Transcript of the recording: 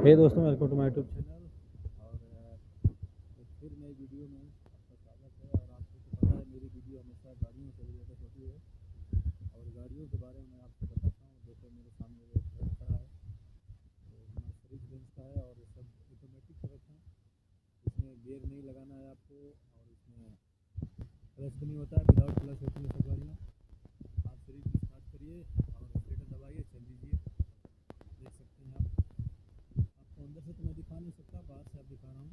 हे दोस्तों, welcome to my YouTube channel. और एक फिर नई वीडियो में आपका स्वागत है। और आपको तो पता है मेरी वीडियो हमेशा गाड़ियों से रिलेटेड होती है और गाड़ियों के बारे में आपको बताता हूँ। देखो मेरे सामने वो ट्रक खड़ा है, तो मर्सिडीज बेंज का है और ये सब ऑटोमेटिक ट्रक है। इसमें गियर नहीं लगाना है आपको और इसमें क्लच भी नहीं होता है, विदाउट क्लच होती है सब गाड़ियाँ। आप सीरीज स्टार्ट करिए और एक्सीलेटर दबाइए, चल दीजिए। देख सकते हैं आप। आपको अंदर से तो मैं दिखा नहीं सकता, बाहर से आप दिखा रहा हूँ।